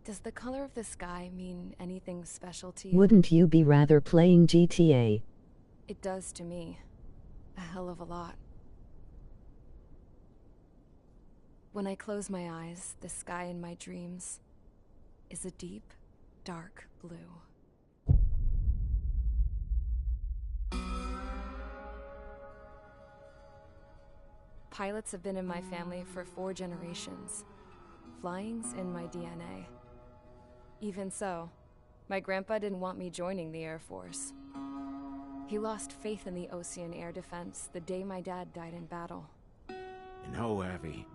Does the color of the sky mean anything special to you? Wouldn't you be rather playing GTA? It does to me. A hell of a lot. When I close my eyes, the sky in my dreams is a deep, dark blue. Pilots have been in my family for 4 generations. Flying's in my DNA. Even so, my grandpa didn't want me joining the Air Force. He lost faith in the Ocean Air Defense the day my dad died in battle. You know, Abby,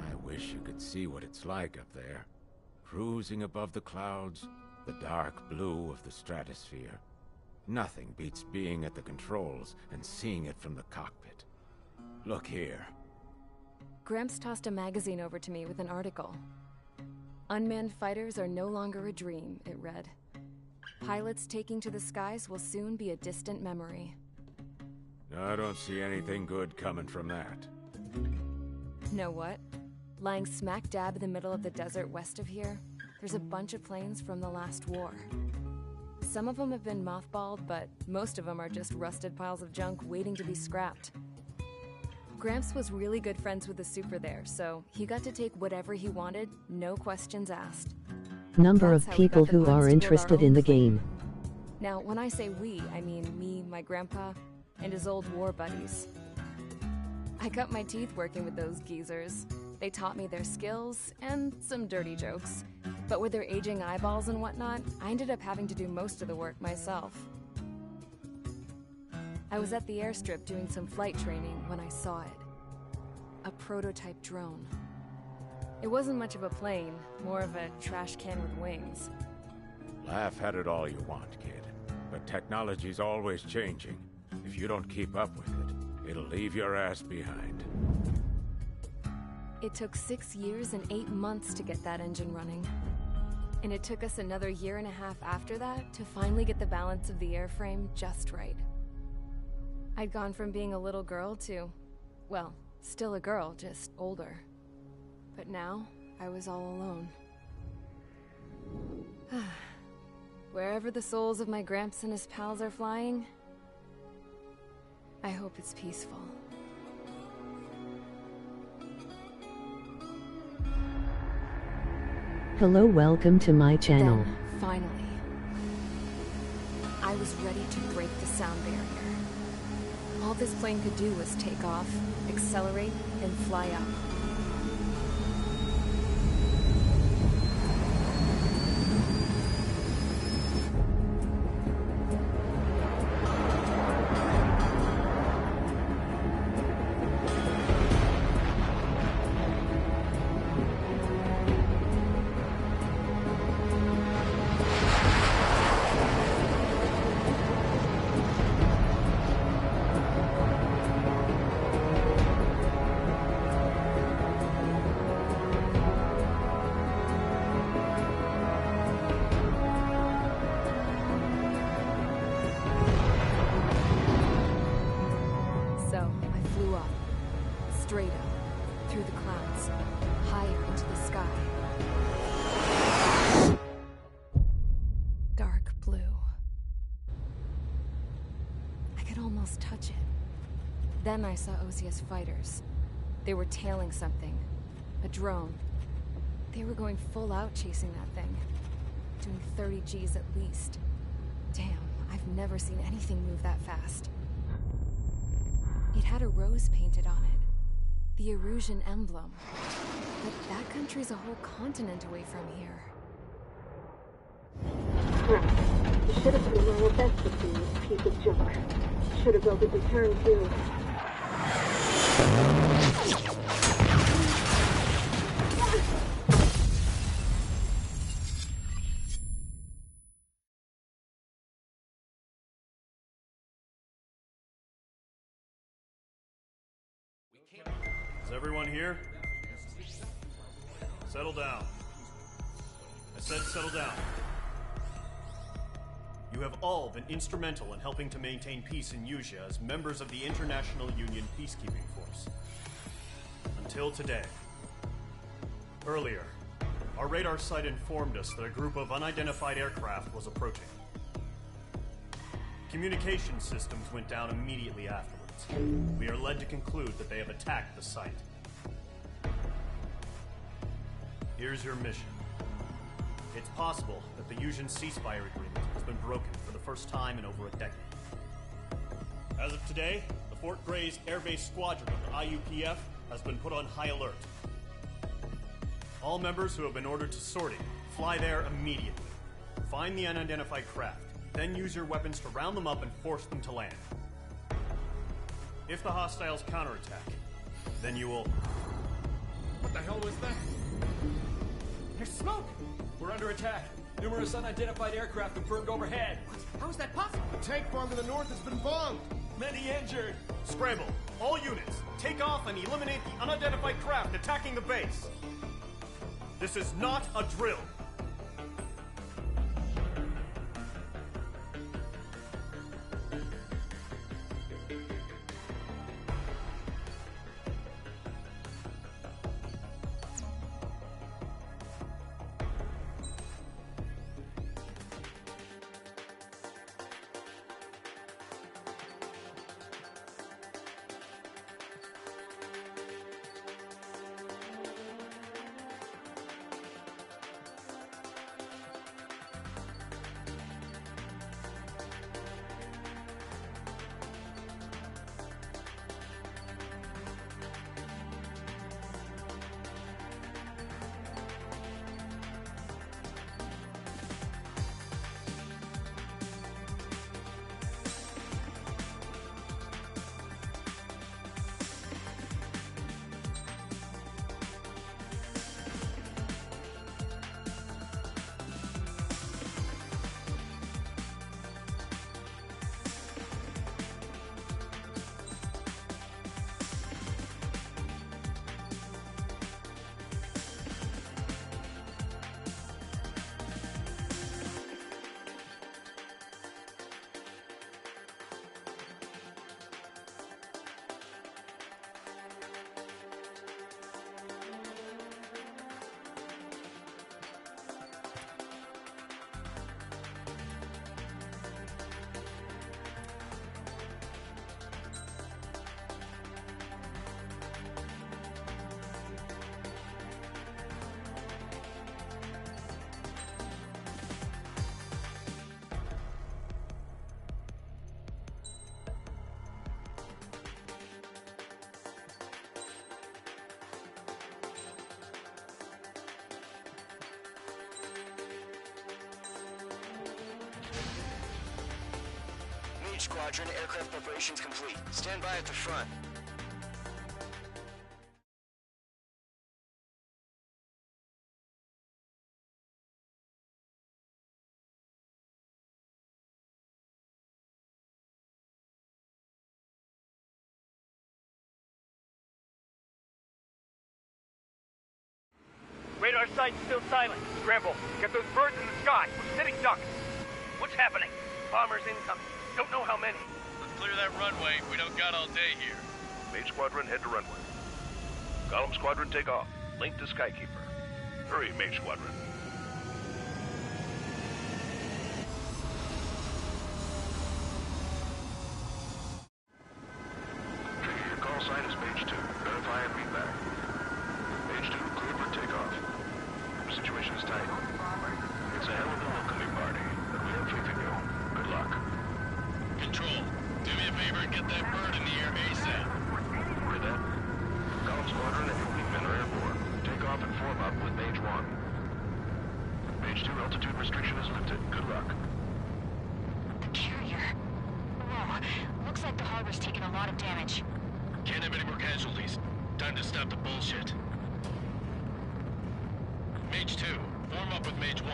I wish you could see what it's like up there. Cruising above the clouds, the dark blue of the stratosphere. Nothing beats being at the controls and seeing it from the cockpit. Look here. Gramps tossed a magazine over to me with an article. Unmanned fighters are no longer a dream, it read. Pilots taking to the skies will soon be a distant memory. I don't see anything good coming from that. Know what? Lying smack dab in the middle of the desert west of here, there's a bunch of planes from the last war. Some of them have been mothballed, but most of them are just rusted piles of junk waiting to be scrapped. Gramps was really good friends with the super there, so he got to take whatever he wanted, no questions asked. Number That's of how we people got the who funds are to build our interested own in the plane. game. Now, when I say we, I mean me, my grandpa, and his old war buddies. I cut my teeth working with those geezers. They taught me their skills, and some dirty jokes. But with their aging eyeballs and whatnot, I ended up having to do most of the work myself. I was at the airstrip doing some flight training when I saw it. A prototype drone. It wasn't much of a plane, more of a trash can with wings. Laugh at it all you want, kid. But technology's always changing. If you don't keep up with it, it'll leave your ass behind. It took 6 years and 8 months to get that engine running. And it took us another 1.5 years after that to finally get the balance of the airframe just right. I'd gone from being a little girl to, well, still a girl, just older. But now, I was all alone. Wherever the souls of my Gramps and his pals are flying, I hope it's peaceful. Hello, welcome to my channel. Then, finally, I was ready to break the sound barrier. All this plane could do was take off, accelerate, and fly up. Straight up, through the clouds, higher into the sky. Dark blue. I could almost touch it. Then I saw Osia's fighters. They were tailing something. A drone. They were going full out chasing that thing. Doing 30 Gs at least. Damn, I've never seen anything move that fast. It had a rose painted on it. The Erusian emblem. But that country's a whole continent away from here. Right. You should have put in my best with this piece of junk. Should have built a return too. Is everyone here? Settle down. I said settle down. You have all been instrumental in helping to maintain peace in Yuzha as members of the International Union Peacekeeping Force. Until today. Earlier, our radar site informed us that a group of unidentified aircraft was approaching. Communication systems went down immediately afterwards. We are led to conclude that they have attacked the site. Here's your mission. It's possible that the Yuzhan ceasefire agreement has been broken for the first time in over a decade. As of today, the Fort Grays Air Base Squadron of the IUPF has been put on high alert. All members who have been ordered to sortie, fly there immediately. Find the unidentified craft, then use your weapons to round them up and force them to land. If the hostiles counterattack, then you will... What the hell was that? There's smoke! We're under attack. Numerous unidentified aircraft have burned overhead. What? How is that possible? The tank farm to the north has been bombed! Many injured! Scramble! All units, take off and eliminate the unidentified craft attacking the base! This is not a drill! Squadron, aircraft preparations complete. Stand by at the front. Radar site's still silent. Scramble. Get those birds in the sky. We're sitting ducks. What's happening? Bombers incoming. Don't know how many. Let's clear that runway. We don't got all day here. Mage Squadron, head to runway. Column Squadron, take off. Link to Skykeeper. Hurry, Mage Squadron. Your call sign is Mage 2. Verify and read back. Mage 2, clear for takeoff. Situation is tight. It's a hell of a welcoming party, but we have faith in you. Good luck. Control, do me a favor and get that bird in the air ASAP. Hear that? Column Squadron and your wingmen are airborne. Take off and form up with Mage 1. Mage 2, altitude restriction is lifted. Good luck. The carrier. Whoa. Looks like the harbor's taken a lot of damage. Can't have any more casualties. Time to stop the bullshit. Mage 2, form up with Mage 1.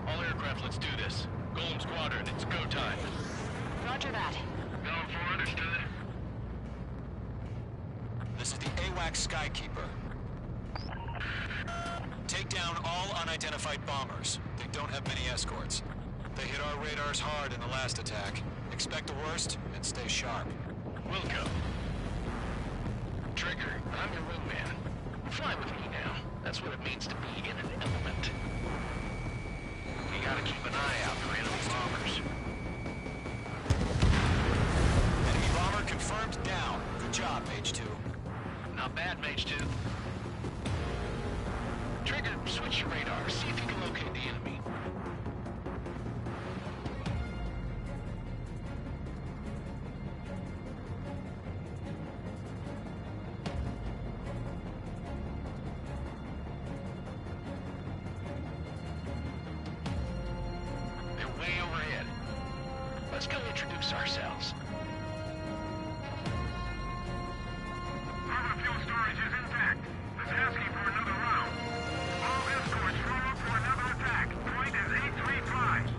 All aircraft, let's do this. Golem Squadron, it's go time. Roger that. Going for understood. This is the AWACS Skykeeper. Take down all unidentified bombers. They don't have many escorts. They hit our radars hard in the last attack. Expect the worst and stay sharp. Wilco. Trigger, I'm your wingman. Fly with me now. That's what it means to be in an element. You gotta keep an eye out for enemy bombers. Enemy bomber confirmed down. Good job, Mage 2. Not bad, Mage 2. Trigger, switch your radar. See if you can locate the enemy. They're way overhead. Let's go introduce ourselves. Our fuel storage is intact. It's asking for another round. All escorts form up for another attack. Point is 835.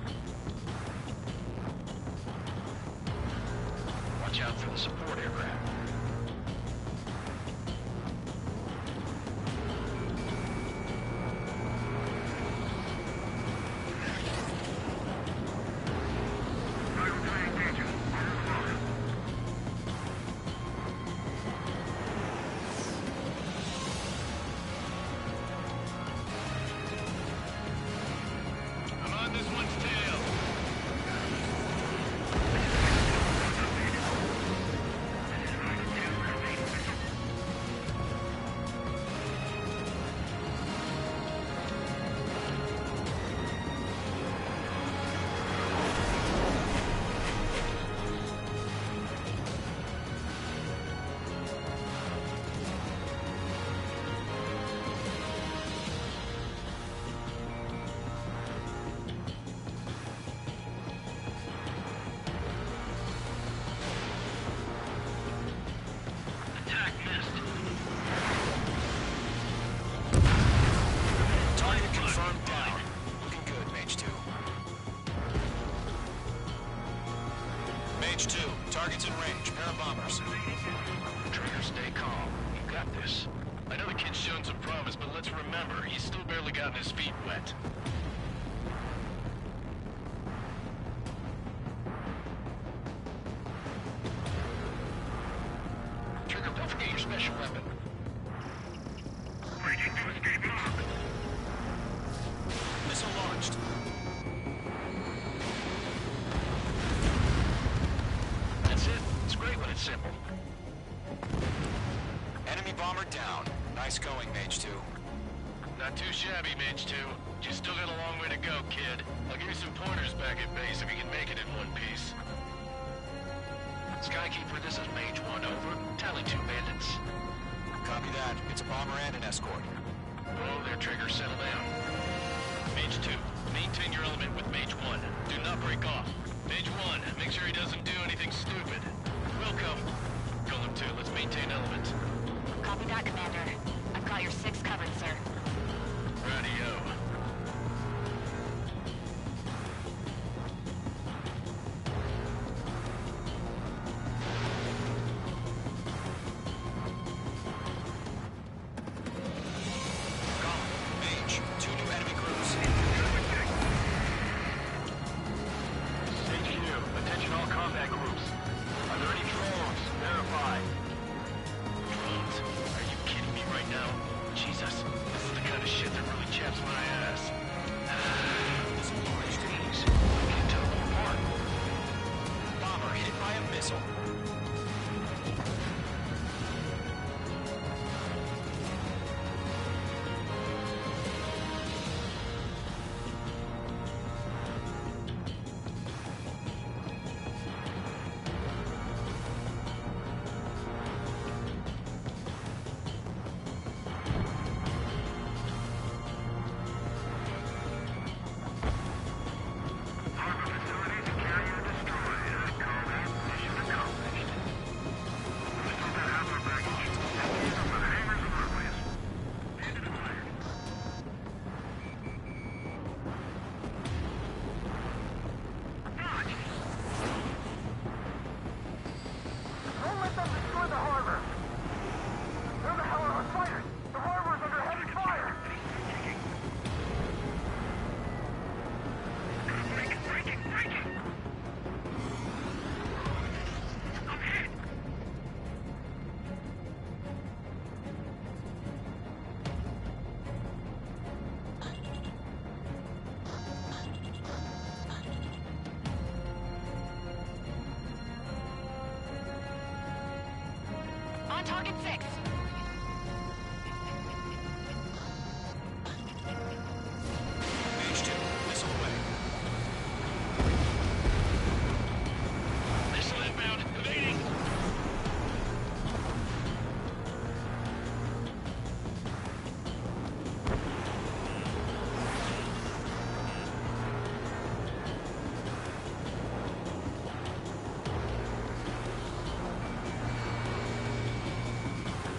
Watch out for the support aircraft. I'm on this one's tail. Attack missed. Target confirmed down. Looking good, Mage 2. Mage 2, target's in range. Pair of bombers. Trigger, stay calm. You got this. I know the kid's shown some promise, but let's remember, he's still barely gotten his feet wet. Trigger, don't forget your special weapon. Waiting to escape lock. Missile launched. That's it. It's great when it's simple. Enemy bomber down. Nice going, Mage 2. Not too shabby, Mage 2. You still got a long way to go, kid. I'll give you some pointers back at base if you can make it in one piece. Skykeeper, this is Mage 1, over. Tally 2 bandits. Copy that. It's a bomber and an escort. Whoa there, Trigger. Settle down. Mage 2, maintain your element with Mage 1. Do not break off. Mage 1, make sure he doesn't do anything stupid. Wilco. Golem 2, let's maintain element. Copy that, Commander. I've got your 6 covered, sir. Radio. Mage, 2 new enemy crews. Target 6. Mage 2, missile away. Missile inbound. Evading.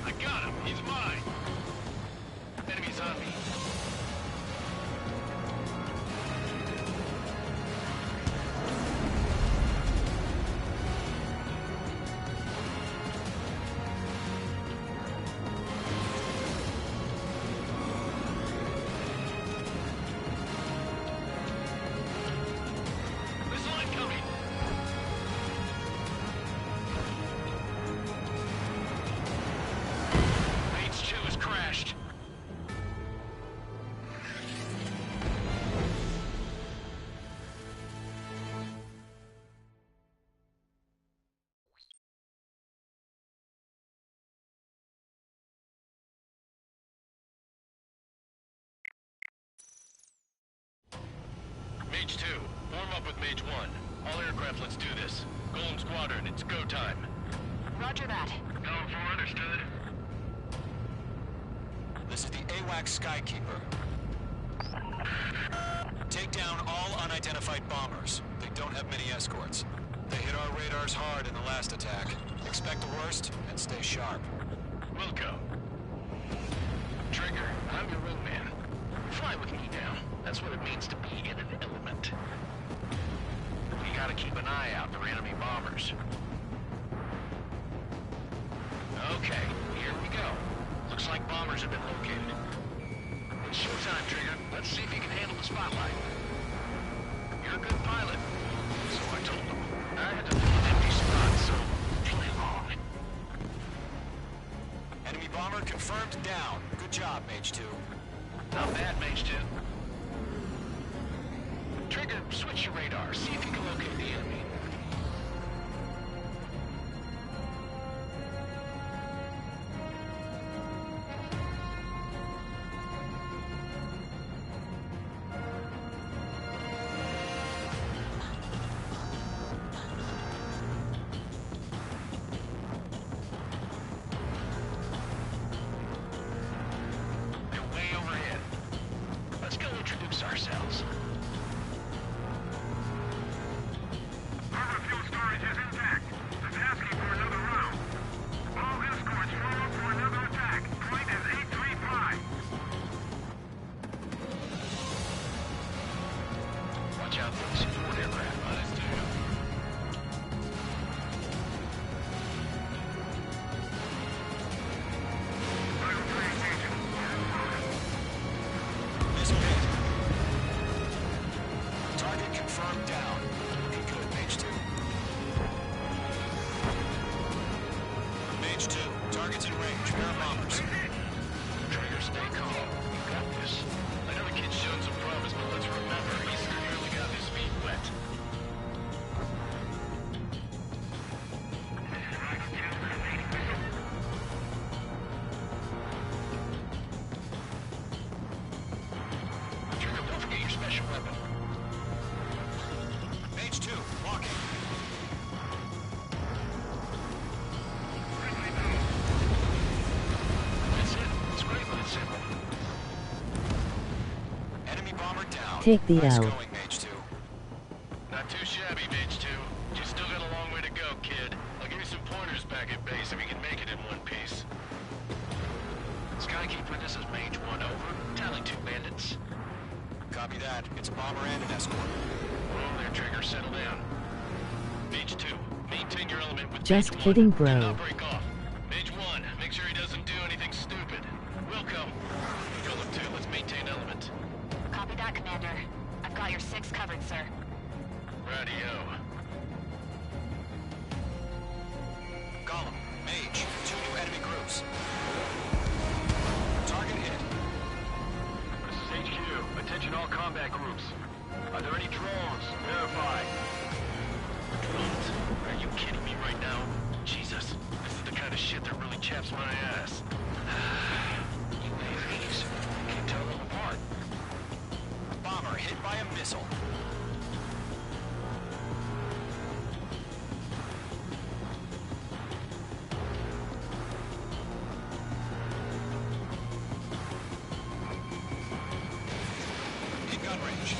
I got him. He's mine. Enemy's on me. Missile incoming. H2 has crashed. Mage 2, form up with Mage 1. All aircraft, let's do this. Golem Squadron, it's go time. Roger that. Going for understood. This is the AWACS Skykeeper. Take down all unidentified bombers. They don't have many escorts. They hit our radars hard in the last attack. Expect the worst and stay sharp. Wilco. Trigger, I'm your wingman. Fly with me now. That's what it means to be in an element. We gotta keep an eye out for enemy bombers. Okay, here we go. Looks like bombers have been located. It's showtime, Trigger. Let's see if you can handle the spotlight. You're a good pilot. So I told them. I had to fill an empty spot, so play along. Enemy bomber confirmed down. Good job, Mage 2. Not bad, Mage 2. Trigger, switch your radar. See if you can locate the enemy. They're way overhead. Let's go introduce ourselves. Fuel storage is intact. It's asking for another round. All escorts form up for another attack. Point is 835. Watch out for the support aircraft. Missile hit. Target confirmed down. Looking good, Mage 2. Mage 2, target's in range. Pair of bombers. Trigger, stay calm. You got this. I know the kid's shown some promise, but let's remember, he's clearly got his feet wet. Trigger, don't forget your special weapon. Mage 2, walking. That's it. It's great, but it's simple. Enemy bomber down. Take the Nice L. going, Mage 2. Not too shabby, Mage 2. You still got a long way to go, kid. I'll give you some pointers back at base if you can make it in one piece. Skykeeper, this is Mage 1, over. Tally 2 bandits. Copy that. It's a bomber and an escort. Whoa there, Trigger, settle down. Mage 2, maintain your element with Just Mage 1. kidding, Do bro. not break off. Mage 1, make sure he doesn't do anything stupid. Wilco. Golem 2, let's maintain element. Copy that, Commander. I've got your 6 covered, sir. Radio. Golem, Mage, 2 new enemy groups. Target hit. This is HQ. Attention all combat groups. Are there any drones? Verify. Drones? Are you kidding me right now? Jesus. This is the kind kind of shit that really chaps my ass. UAVs. Can't tell them apart. Bomber hit by a missile. In gun range.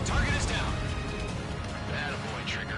Target is down. Attaboy, Trigger.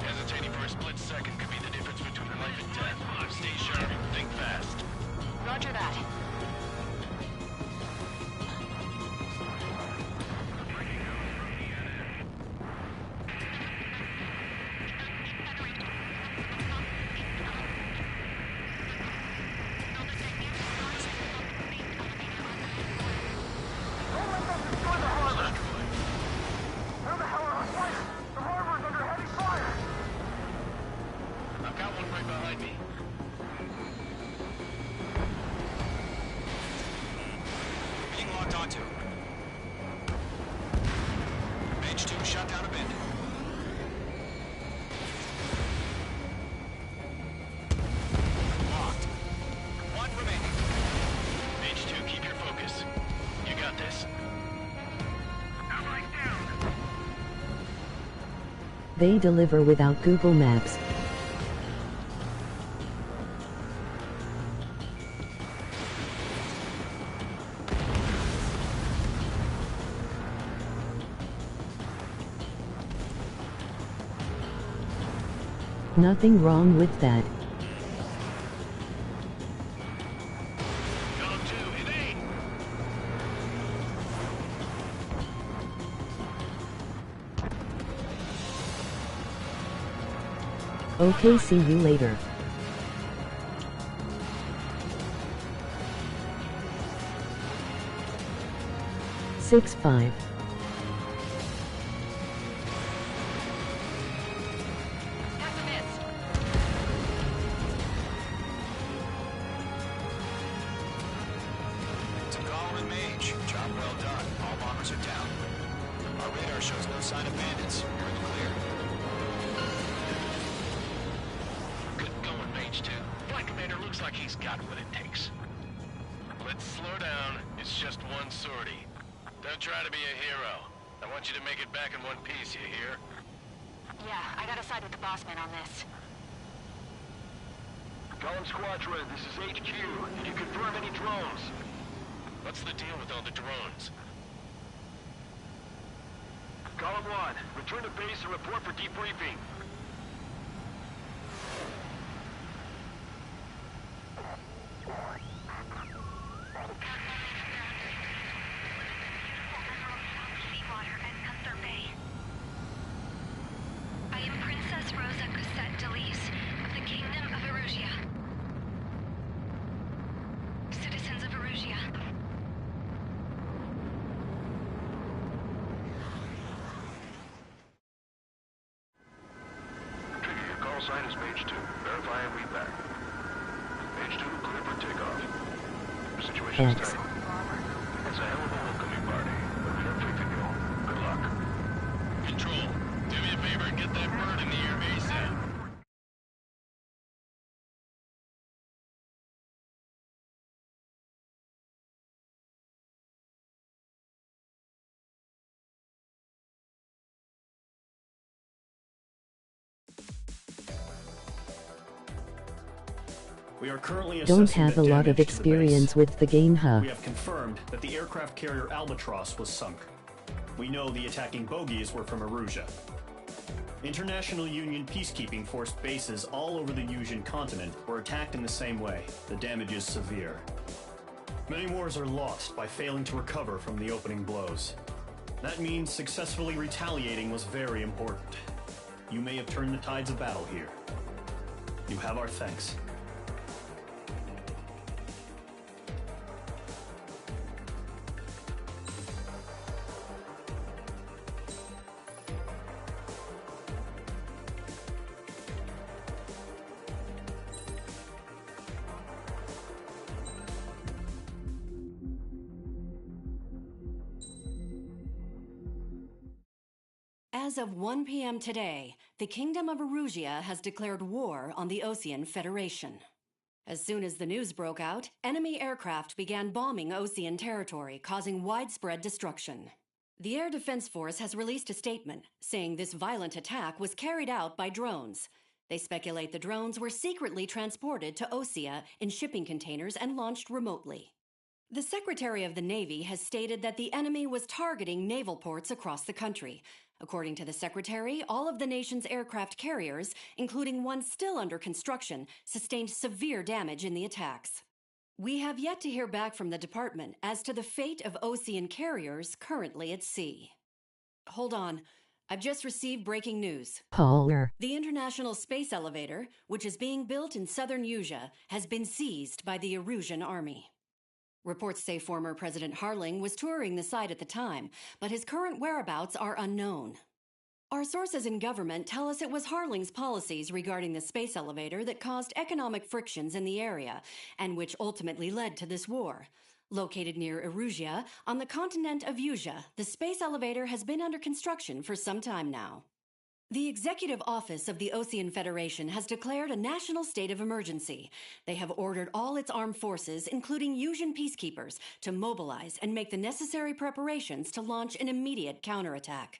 Hesitating for a split second could be the difference between life and death. Stay sharp, think fast. Roger that. I've got one right behind me. Being locked onto. Mage 2 shot down a bit. Locked. One remaining. Mage 2, keep your focus. You got this. They deliver without Google Maps. Nothing wrong with that. Column 2, evade! Okay, see you later. Six five. That's a miss. To Golem and Mage, job well done. All bombers are down. Our radar shows no sign of bandits. You're in the clear. Good going, Mage 2. Flight Commander looks like he's got what it takes. Let's slow down. It's just one sortie. Don't try to be a hero. I want you to make it back in one piece, you hear? Yeah, I gotta side with the boss man on this. Golem Squadron, this is HQ. Did you confirm any drones? What's the deal with all the drones? Golem 1, return to base and report for debriefing. I am Princess Rosa Cosette Delise of the Kingdom of Erusia. Citizens of Erusia. Trigger, your call sign is Mage 2. Verify and read back. Mage 2, clear for takeoff. The situation is X. tight. It's a hell of a welcoming party, but we have faith in you. Good luck. Control, do me a favor and get that bird in the air ASAP. We are currently Don't assessing have the a lot of damage to the base. experience with the game, huh? We have confirmed that the aircraft carrier Albatross was sunk. We know the attacking bogies were from Erusia. International Union peacekeeping force bases all over the Yusian continent were attacked in the same way. The damage is severe. Many wars are lost by failing to recover from the opening blows. That means successfully retaliating was very important. You may have turned the tides of battle here. You have our thanks. As of 1 p.m. today, the Kingdom of Erusia has declared war on the Osean Federation. As soon as the news broke out, enemy aircraft began bombing Osean territory, causing widespread destruction. The Air Defense Force has released a statement saying this violent attack was carried out by drones. They speculate the drones were secretly transported to Osea in shipping containers and launched remotely. The Secretary of the Navy has stated that the enemy was targeting naval ports across the country. According to the Secretary, all of the nation's aircraft carriers, including one still under construction, sustained severe damage in the attacks. We have yet to hear back from the department as to the fate of Osean carriers currently at sea. Hold on. I've just received breaking news. Caller. The International Space Elevator, which is being built in southern Yuja, has been seized by the Erusian army. Reports say former President Harling was touring the site at the time, but his current whereabouts are unknown. Our sources in government tell us it was Harling's policies regarding the space elevator that caused economic frictions in the area, and which ultimately led to this war. Located near Erusia, on the continent of Yuja, the space elevator has been under construction for some time now. The Executive Office of the Osean Federation has declared a national state of emergency. They have ordered all its armed forces, including Yusian peacekeepers, to mobilize and make the necessary preparations to launch an immediate counterattack.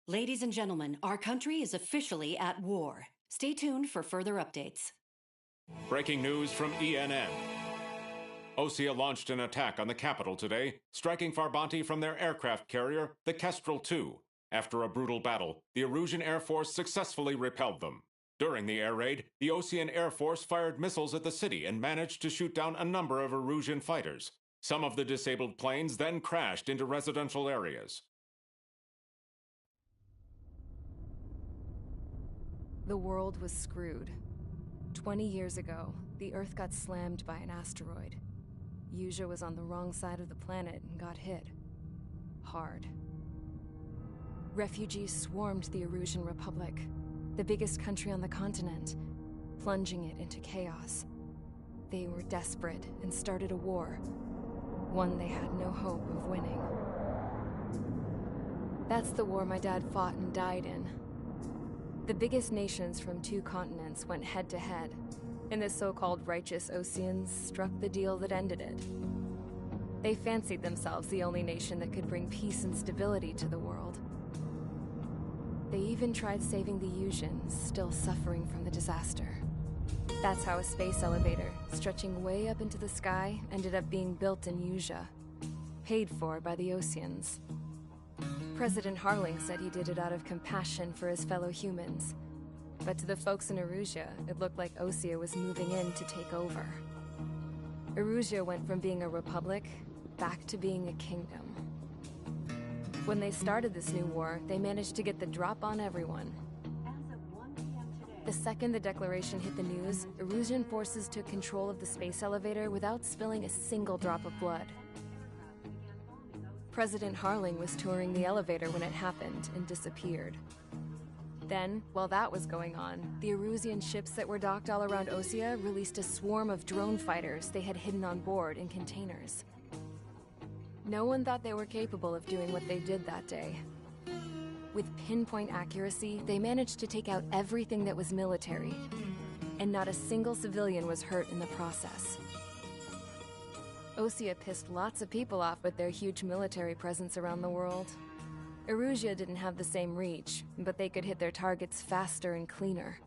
Ladies and gentlemen, our country is officially at war. Stay tuned for further updates. Breaking news from ENN. Osea launched an attack on the capital today, striking Farbanti from their aircraft carrier, the Kestrel II. After a brutal battle, the Erusian Air Force successfully repelled them. During the air raid, the Osean Air Force fired missiles at the city and managed to shoot down a number of Erusian fighters. Some of the disabled planes then crashed into residential areas. The world was screwed. 20 years ago, the Earth got slammed by an asteroid. Yuja was on the wrong side of the planet and got hit. Hard. Refugees swarmed the Erusian Republic, the biggest country on the continent, plunging it into chaos. They were desperate and started a war, one they had no hope of winning. That's the war my dad fought and died in. The biggest nations from 2 continents went head-to-head, and the so-called righteous Oseans struck the deal that ended it. They fancied themselves the only nation that could bring peace and stability to the world. They even tried saving the Yusians, still suffering from the disaster. That's how a space elevator, stretching way up into the sky, ended up being built in Yuja, paid for by the Oseans. President Harling said he did it out of compassion for his fellow humans. But to the folks in Erusia, it looked like Osea was moving in to take over. Erusia went from being a republic back to being a kingdom. When they started this new war, they managed to get the drop on everyone. The second the declaration hit the news, Erusian forces took control of the space elevator without spilling a single drop of blood. President Harling was touring the elevator when it happened and disappeared. Then, while that was going on, the Erusian ships that were docked all around Osea released a swarm of drone fighters they had hidden on board in containers. No one thought they were capable of doing what they did that day. With pinpoint accuracy, they managed to take out everything that was military, and not a single civilian was hurt in the process. Osea pissed lots of people off with their huge military presence around the world. Erusia didn't have the same reach, but they could hit their targets faster and cleaner.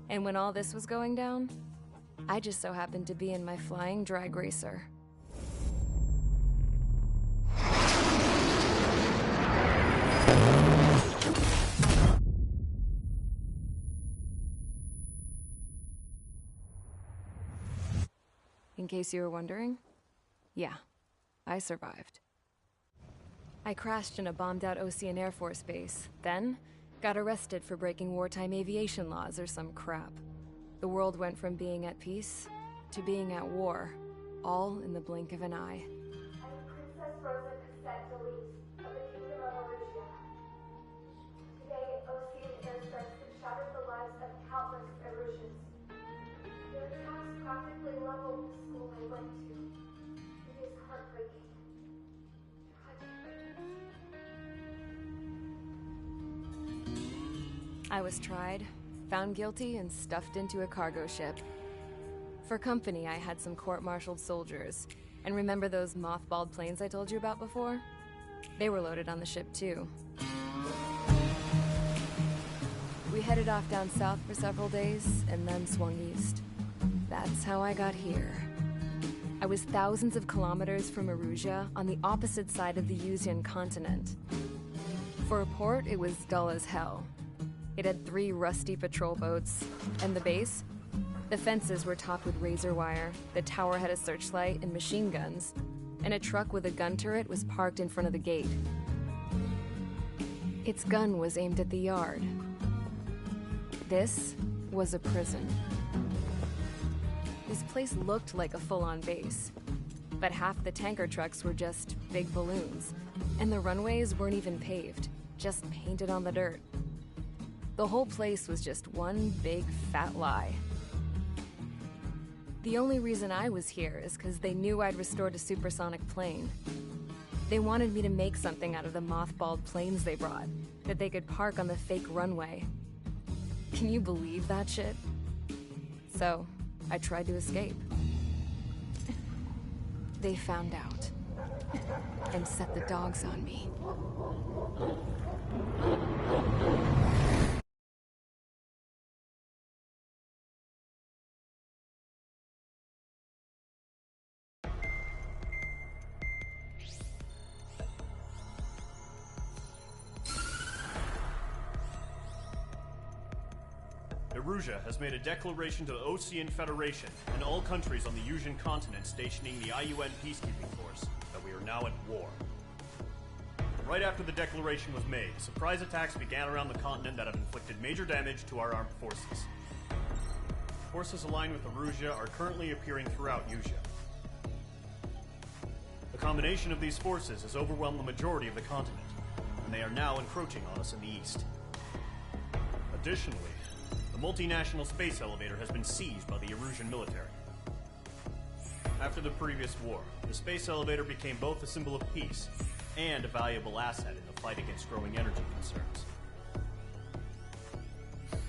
And when all this was going down, I just so happened to be in my flying drag racer. in case you were wondering. Yeah, I survived. I crashed in a bombed-out Osean Air Force base, then got arrested for breaking wartime aviation laws or some crap. The world went from being at peace to being at war, all in the blink of an eye. I'm Princess Rosa Cassette Delise of the Kingdom of Erusia. Today, Osean airstrikes have shattered the lives of countless Erusians. Their attacks practically leveled the school I went to. It is heartbreaking. Tragic. I was tried, found guilty, and stuffed into a cargo ship. For company, I had some court-martialed soldiers. And remember those mothballed planes I told you about before? They were loaded on the ship, too. We headed off down south for several days, and then swung east. That's how I got here. I was thousands of kilometers from Erusia, on the opposite side of the Yuzian continent. For a port, it was dull as hell. It had 3 rusty patrol boats, and the base? The fences were topped with razor wire, the tower had a searchlight and machine guns, and a truck with a gun turret was parked in front of the gate. Its gun was aimed at the yard. This was a prison. This place looked like a full-on base, but half the tanker trucks were just big balloons, and the runways weren't even paved, just painted on the dirt. The whole place was just one big fat lie. The only reason I was here is because they knew I'd restored a supersonic plane. They wanted me to make something out of the mothballed planes they brought, that they could park on the fake runway. Can you believe that shit? So, I tried to escape. They found out, and set the dogs on me. Erusia has made a declaration to the Osean Federation and all countries on the Yuzian continent stationing the IUN peacekeeping force that we are now at war. Right after the declaration was made, surprise attacks began around the continent that have inflicted major damage to our armed forces. Forces aligned with Erusia are currently appearing throughout Yusia. The combination of these forces has overwhelmed the majority of the continent, and they are now encroaching on us in the east. Additionally, the multinational space elevator has been seized by the Erusian military. After the previous war, the space elevator became both a symbol of peace and a valuable asset in the fight against growing energy concerns.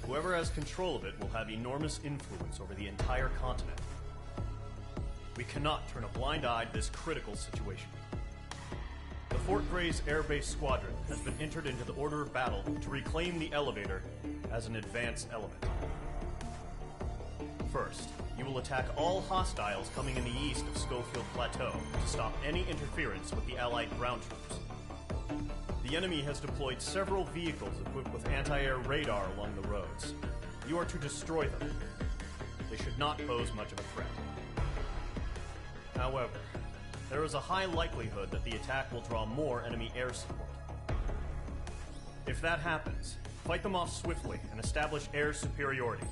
Whoever has control of it will have enormous influence over the entire continent. We cannot turn a blind eye to this critical situation. The Fort Grays Air Base Squadron has been entered into the order of battle to reclaim the elevator as an advance element. First, you will attack all hostiles coming in the east of Schofield Plateau to stop any interference with the Allied ground troops. The enemy has deployed several vehicles equipped with anti-air radar along the roads. You are to destroy them. They should not pose much of a threat. However, there is a high likelihood that the attack will draw more enemy air support. If that happens, fight them off swiftly and establish air superiority.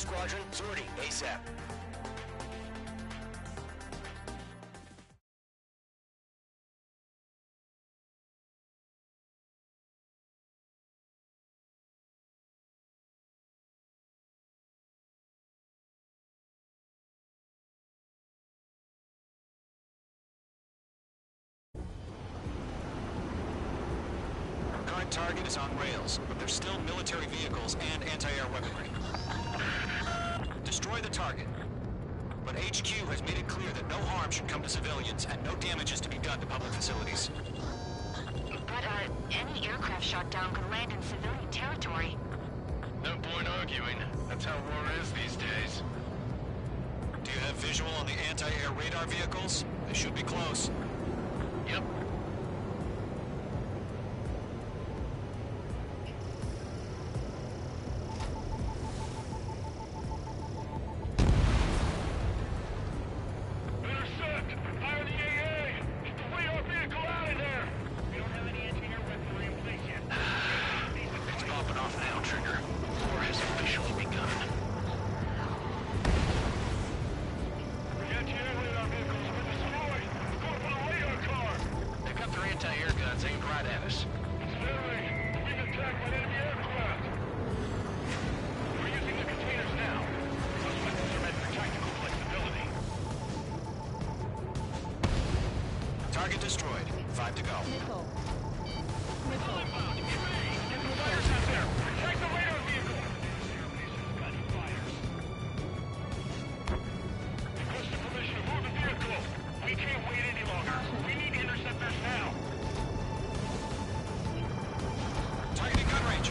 Squadron, sortie, ASAP. Current target is on rails, but there's still military vehicles and anti-air weaponry. Destroy the target. But HQ has made it clear that no harm should come to civilians and no damage is to be done to public facilities. But, any aircraft shot down could land in civilian territory. No point arguing. That's how war is these days. Do you have visual on the anti-air radar vehicles? They should be close. Yep. Target destroyed. 5 to go. Nickel. We can't wait any longer. We need to intercept this now. Targeting gun range.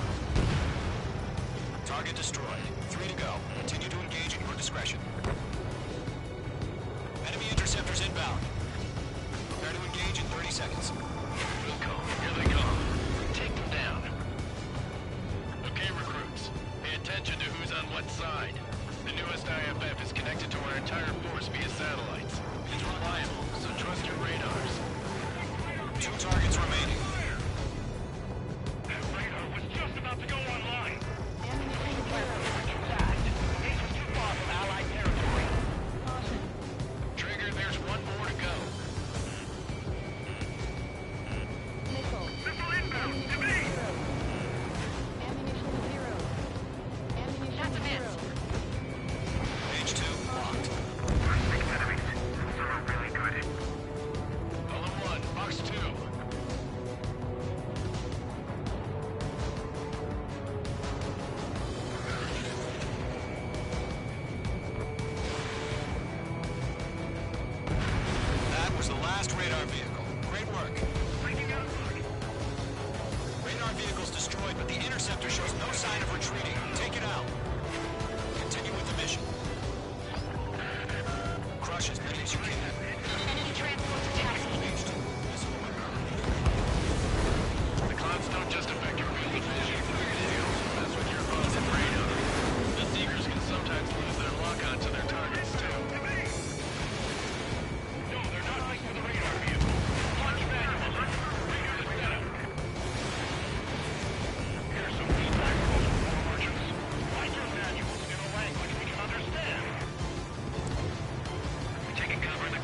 Target destroyed. 3 to go. Continue to engage at your discretion. Enemy interceptors inbound. Prepare to engage in 30 seconds. Wilco, here they come. Take them down. Okay, recruits. Pay attention to who's on what side. The newest IFF is connected to our entire force via satellites. It's reliable, so trust your radars. 2 targets remaining. That radar was just about to go online. Trigger, there's one more to go. Missile inbound! To me! Ammunition zero. Ammunition That's a zero. miss. Page 2 locked. Column 1, box 2. That was the last radar vehicle. Great work. Radar vehicle's destroyed, but the interceptor shows no sign of retreating. Take it out. Continue with the mission. Crush as many as you can. Enemy transports a taxi. Page 2. Missile weapon. The clouds don't just affect your field of vision. They also mess with your opposite radar. The Seekers can sometimes lose their lock onto their targets, too. No, they're not linked to the radar vehicle. Launch manual. Radio the setup. Here's some feedback from the war merchants. Write your manuals in a language we can understand. We're taking cover in the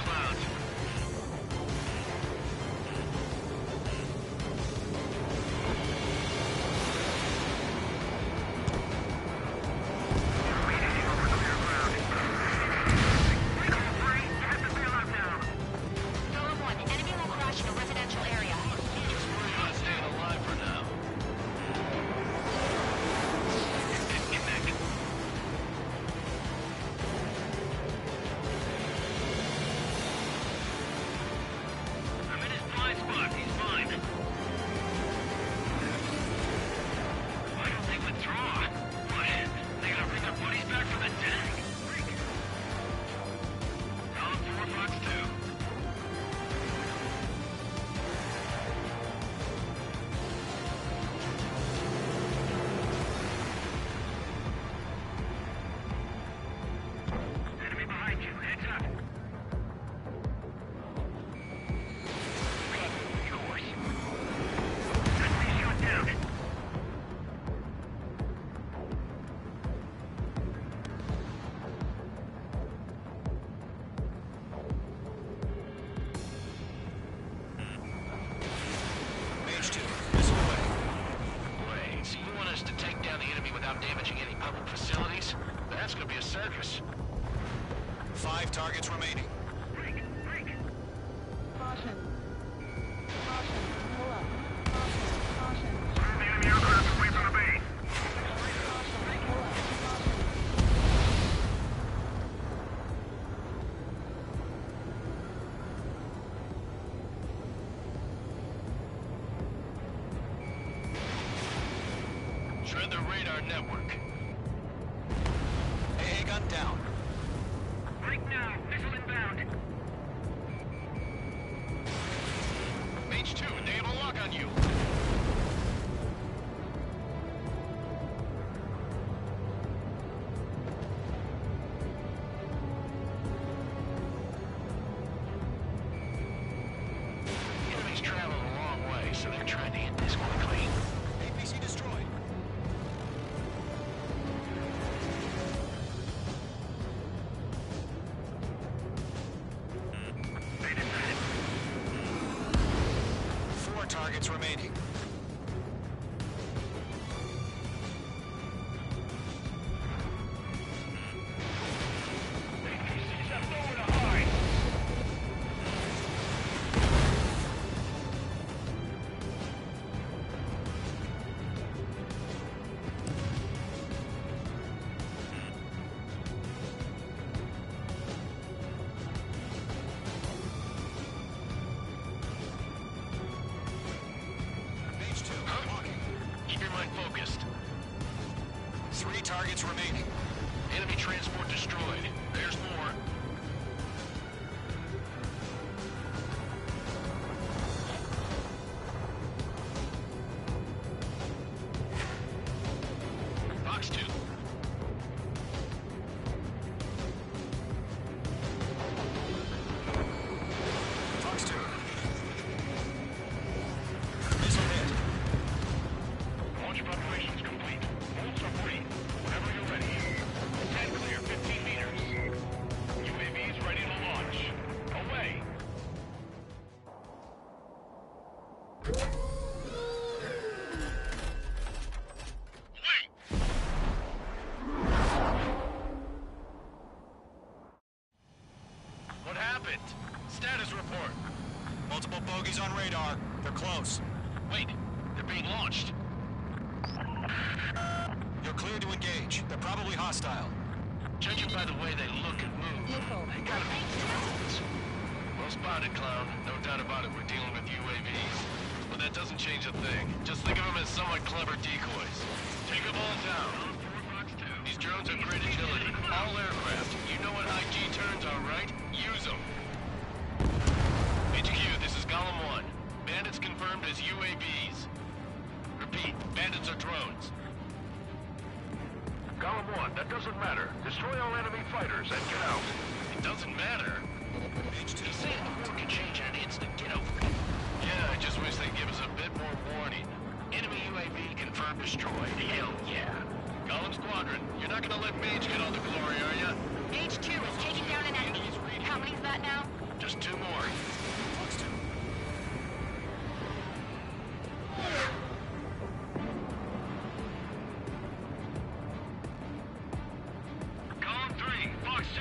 Nervous. 5 targets remaining. Caution. Caution. Pull up. Caution. Caution. The enemy aircraft away from the base. Caution. Pull up. Caution. Shred the radar network. AA gun down. Right now, missile inbound. Mage 2, they have a lock on you. Enemies traveled a long way, so they're trying to hit this quickly. APC destroyed. Four targets remaining. Mage 2, walking. Keep your mind focused. 3 targets remaining. Enemy transport destroyed. There's more. Fox 2. Fox 2. Missile hit. Launch preparations complete. Bolts are free. Whenever you're ready. Stand clear 15 meters. UAVs ready to launch. Away. What happened? Status report. Multiple bogeys on radar. They're close. Wait, they're being launched. You're cleared to engage. They're probably hostile. Judging by the way they look and move, they gotta be drones. Well spotted, Clown. No doubt about it, we're dealing with UAVs. But that doesn't change a thing. Just think of them as somewhat clever decoys. Take them all down. These drones have great agility. All aircraft. You know what high G turns are, right? Use them. HQ, this is Golem 1. Bandits confirmed as UAVs. Repeat, bandits are drones. Golem 1, that doesn't matter. Destroy all enemy fighters and get out. It doesn't matter. Mage 2. He's saying the war can change in an instant. Get over it. Yeah, I just wish they'd give us a bit more warning. Enemy UAV confirmed destroyed. Hell yeah. Golem Squadron, you're not gonna let Mage get all the glory, are ya? Mage 2 is taking down an enemy. How many's that now? Just 2 more. Fox 2. Golem 3, Fox 2.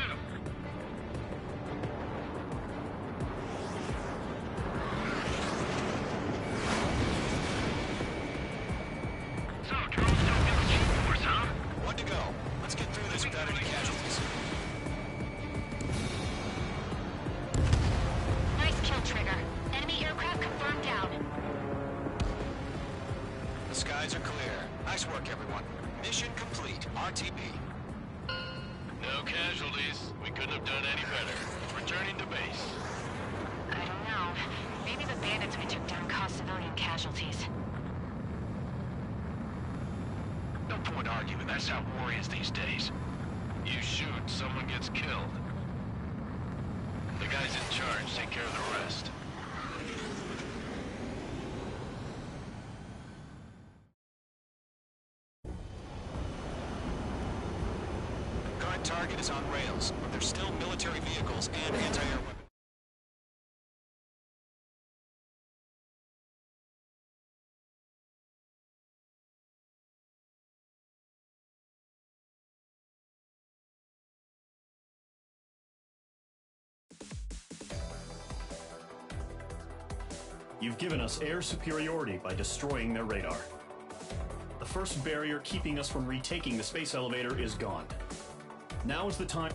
So, drones don't get the G-force, huh? 1 to go. Let's get through this without any casualties. Nice kill, Trigger. Enemy aircraft confirmed down. The skies are clear. Nice work, everyone. Mission complete. RTB. No casualties. We couldn't have done any better. Returning to base. I don't know. Maybe the bandits we took down caused civilian casualties. No point arguing. That's how war is these days. You shoot, someone gets killed. The guys in charge take care of the rest. Current target is on rails, but there's still military vehicles and anti-air weapons. You've given us air superiority by destroying their radar. The first barrier keeping us from retaking the space elevator is gone. Now is the time...